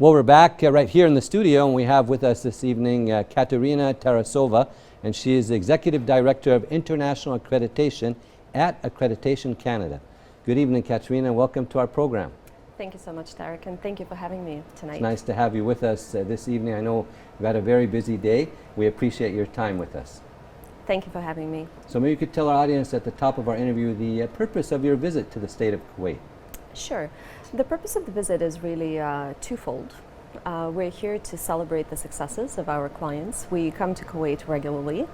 Well, we're back right here in the studio, and we have with us this evening Katerina Tarasova, and she is the Executive Director of International Accreditation at Accreditation Canada. Good evening, Katerina, and welcome to our program. Thank you so much, Tarek, and thank you for having me tonight. It's nice to have you with us this evening. I know you've had a very busy day. We appreciate your time with us. Thank you for having me. So maybe you could tell our audience at the top of our interview the purpose of your visit to the state of Kuwait. Sure. The purpose of the visit is really twofold. We're here to celebrate the successes of our clients. We come to Kuwait regularly,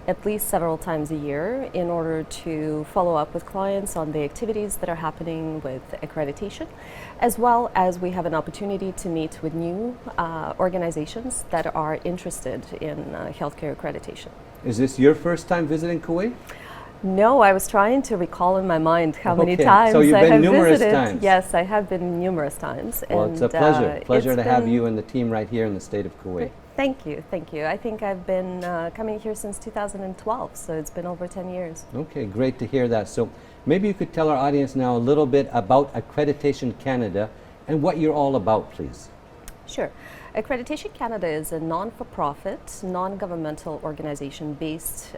at least several times a year, in order to follow up with clients on the activities that are happening with accreditation, as well as we have an opportunity to meet with new organizations that are interested in healthcare accreditation. Is this your first time visiting Kuwait? No, I was trying to recall in my mind how many Okay. times So you've I been have numerous visited. times. Yes, I have been numerous times. Well, and it's a pleasure to have you and the team right here in the state of Kuwait. Thank you, thank you. I think I've been coming here since 2012, so it's been over 10 years. Okay, great to hear that. So maybe you could tell our audience now a little bit about Accreditation Canada and what you're all about, please. Sure. Accreditation Canada is a non-for-profit, non-governmental organization based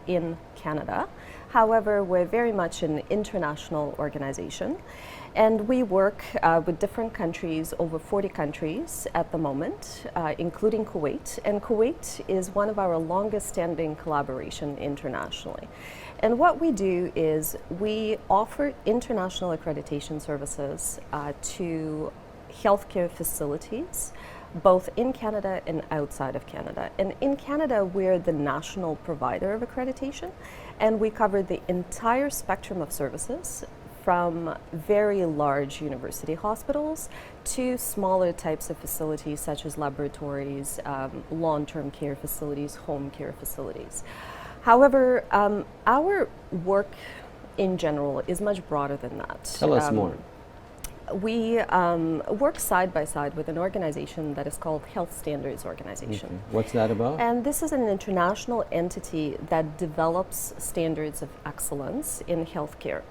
in Canada. However, we're very much an international organization, and we work with different countries, over 40 countries at the moment, including Kuwait. And Kuwait is one of our longest standing collaboration internationally. And what we do is we offer international accreditation services to healthcare facilities, both in Canada and outside of Canada. And in Canada, we're the national provider of accreditation, and we cover the entire spectrum of services, from very large university hospitals to smaller types of facilities such as laboratories, long-term care facilities, home care facilities. However, our work in general is much broader than that. Tell us more. We work side by side with an organization that is called Health Standards Organization. Okay. What's that about? And this is an international entity that develops standards of excellence in healthcare.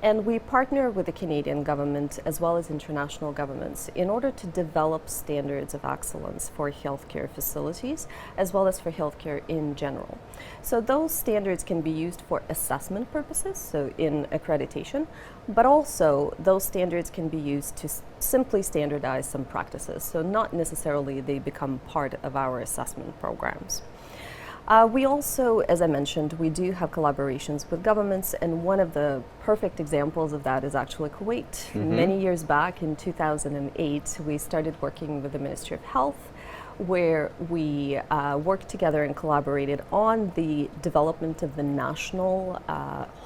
And we partner with the Canadian government as well as international governments in order to develop standards of excellence for healthcare facilities as well as for healthcare in general. So those standards can be used for assessment purposes, so in accreditation, but also those standards can be used to simply standardize some practices. So not necessarily they become part of our assessment programs. We also, as I mentioned, we do have collaborations with governments, and one of the perfect examples of that is actually Kuwait. Mm-hmm. Many years back in 2008, we started working with the Ministry of Health, where we worked together and collaborated on the development of the national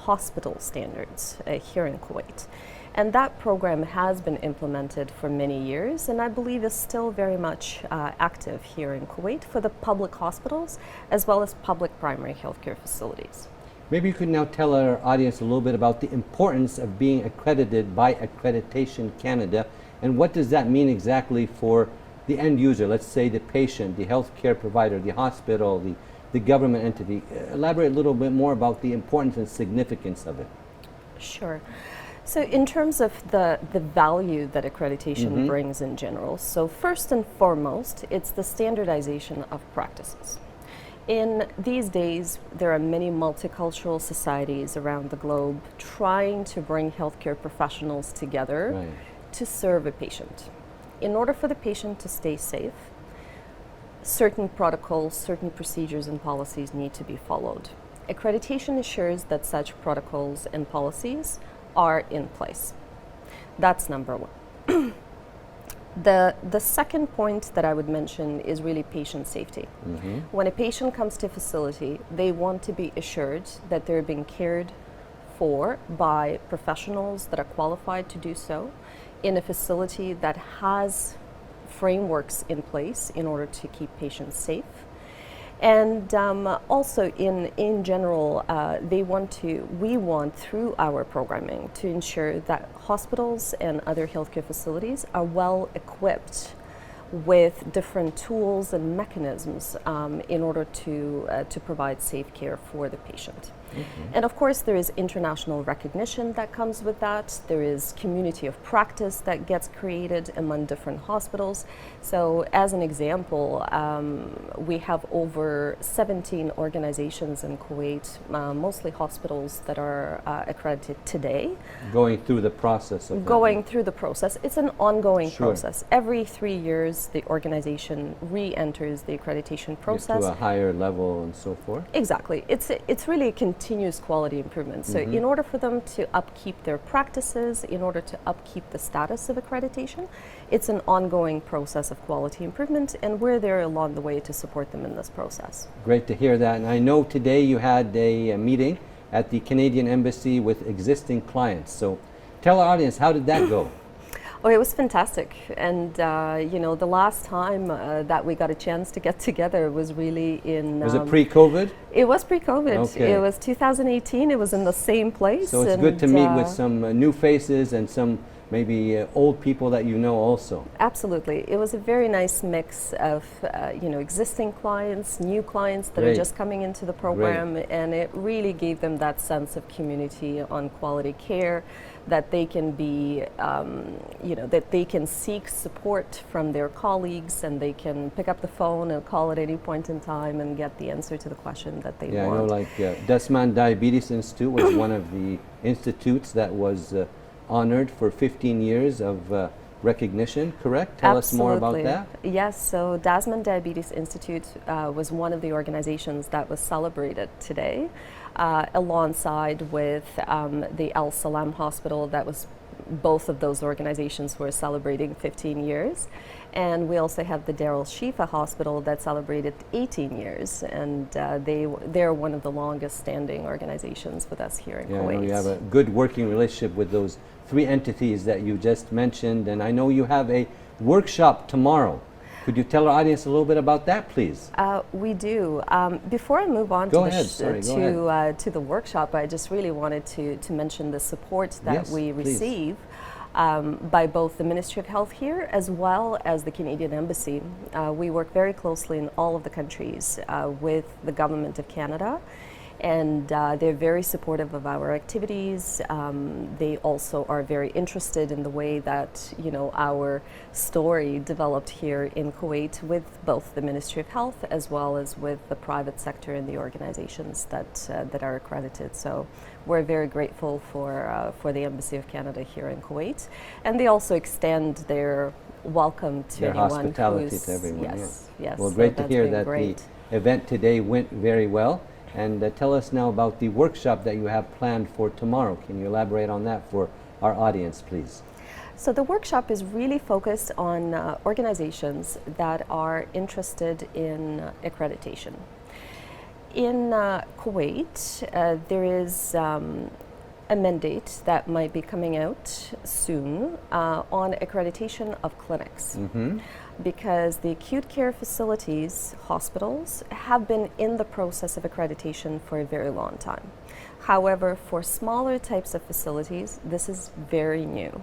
hospital standards here in Kuwait. And that program has been implemented for many years, and I believe is still very much active here in Kuwait for the public hospitals as well as public primary healthcare facilities. Maybe you could now tell our audience a little bit about the importance of being accredited by Accreditation Canada, and what does that mean exactly for the end user, let's say the patient, the healthcare provider, the hospital, the government entity. Elaborate a little bit more about the importance and significance of it. Sure. So in terms of the value that accreditation brings in general, so first and foremost, it's the standardization of practices. In these days, there are many multicultural societies around the globe trying to bring healthcare professionals together to serve a patient. In order for the patient to stay safe, certain protocols, certain procedures and policies need to be followed. Accreditation assures that such protocols and policies are in place. That's number one. The second point that I would mention is really patient safety. When a patient comes to a facility, they want to be assured that they're being cared for by professionals that are qualified to do so in a facility that has frameworks in place in order to keep patients safe. And also in general, we want through our programming to ensure that hospitals and other healthcare facilities are well equipped with different tools and mechanisms in order to provide safe care for the patient. And of course, there is international recognition that comes with that. There is community of practice that gets created among different hospitals. So as an example, we have over 17 organizations in Kuwait, mostly hospitals that are accredited today. Going through the process of Going through the process. It's an ongoing Sure. process. Every 3 years, the organization re-enters the accreditation process. to a higher level and so forth. Exactly. It's really a continuous quality improvement. So in order for them to upkeep their practices, in order to upkeep the status of accreditation, it's an ongoing process of quality improvement, and we're there along the way to support them in this process. Great to hear that. And I know today you had a meeting at the Canadian Embassy with existing clients. So tell our audience, how did that go? Oh, it was fantastic. And, you know, the last time that we got a chance to get together was really in... Was it pre-COVID? It was pre-COVID. Okay. It was 2018. It was in the same place. So it's good to meet with some new faces and some maybe old people that you know also. Absolutely. It was a very nice mix of, you know, existing clients, new clients that Great. are just coming into the program, and it really gave them that sense of community on quality care, that they can be, you know, that they can seek support from their colleagues, and they can pick up the phone and call at any point in time and get the answer to the question that they Yeah, want. I know, like Dasman Diabetes Institute was one of the institutes that was honored for 15 years of recognition, correct? Tell us more about that. Yes, so Dasman Diabetes Institute was one of the organizations that was celebrated today, alongside with the Al Salam Hospital. That was both of those organizations were celebrating 15 years. And we also have the Darul Shifa Hospital that celebrated 18 years, and they're one of the longest standing organizations with us here in Kuwait. I know you have a good working relationship with those three entities that you just mentioned, and I know you have a workshop tomorrow. Could you tell our audience a little bit about that, please? We do. Before I move on Go to, ahead, to the workshop, I just really wanted to mention the support that Yes, we please. receive by both the Ministry of Health here as well as the Canadian Embassy. We work very closely in all of the countries with the Government of Canada, and they're very supportive of our activities. They also are very interested in the way that, you know, our story developed here in Kuwait with both the Ministry of Health as well as with the private sector and the organizations that are accredited. So we're very grateful for the Embassy of Canada here in Kuwait, and they also extend their welcome to Their anyone hospitality who's, to everyone. yes, yes. Well, so great to that's hear been that great. the event today went very well. And tell us now about the workshop that you have planned for tomorrow. Can you elaborate on that for our audience, please? So the workshop is really focused on organizations that are interested in accreditation. In Kuwait, there is a mandate that might be coming out soon on accreditation of clinics. Because the acute care facilities, hospitals, have been in the process of accreditation for a very long time. However, for smaller types of facilities, this is very new.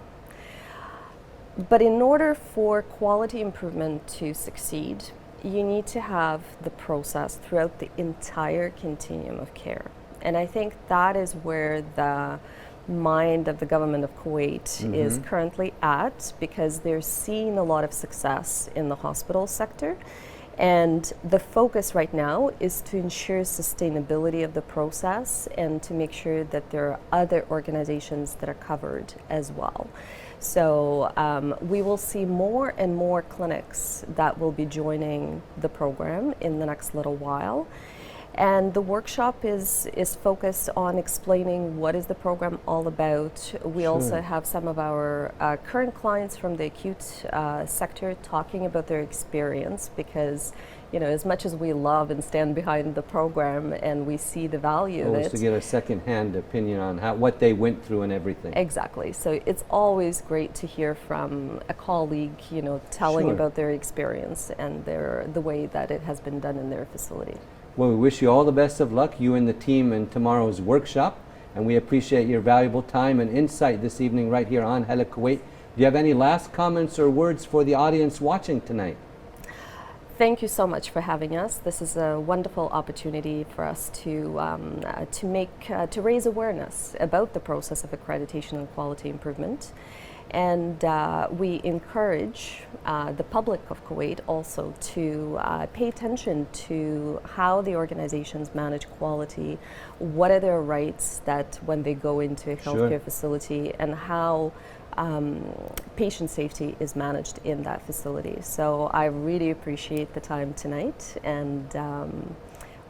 But in order for quality improvement to succeed, you need to have the process throughout the entire continuum of care. And I think that is where the mind of the government of Kuwait is currently at, because they're seeing a lot of success in the hospital sector. And the focus right now is to ensure sustainability of the process and to make sure that there are other organizations that are covered as well. So we will see more and more clinics that will be joining the program in the next little while. And the workshop is focused on explaining what is the program all about. We also have some of our current clients from the acute sector talking about their experience, because, you know, as much as we love and stand behind the program and we see the value of it, to get a second-hand opinion on what they went through and everything. Exactly. So it's always great to hear from a colleague, you know, telling about their experience and the way that it has been done in their facility. Well, we wish you all the best of luck, you and the team, in tomorrow's workshop. And we appreciate your valuable time and insight this evening right here on HALA Kuwait. Do you have any last comments or words for the audience watching tonight? Thank you so much for having us. This is a wonderful opportunity for us to raise awareness about the process of accreditation and quality improvement. And we encourage the public of Kuwait also to pay attention to how the organizations manage quality, what are their rights that when they go into a healthcare facility, and how patient safety is managed in that facility. So I really appreciate the time tonight, and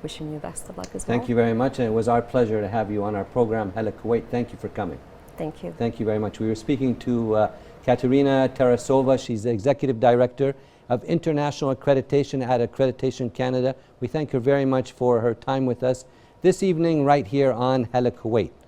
wishing you best of luck as well. Thank you very much, and it was our pleasure to have you on our program, HALA KUWAIT. Thank you for coming. Thank you. Thank you very much. We were speaking to Katerina Tarasova. She's the Executive Director of International Accreditation at Accreditation Canada. We thank her very much for her time with us this evening right here on HALA KUWAIT.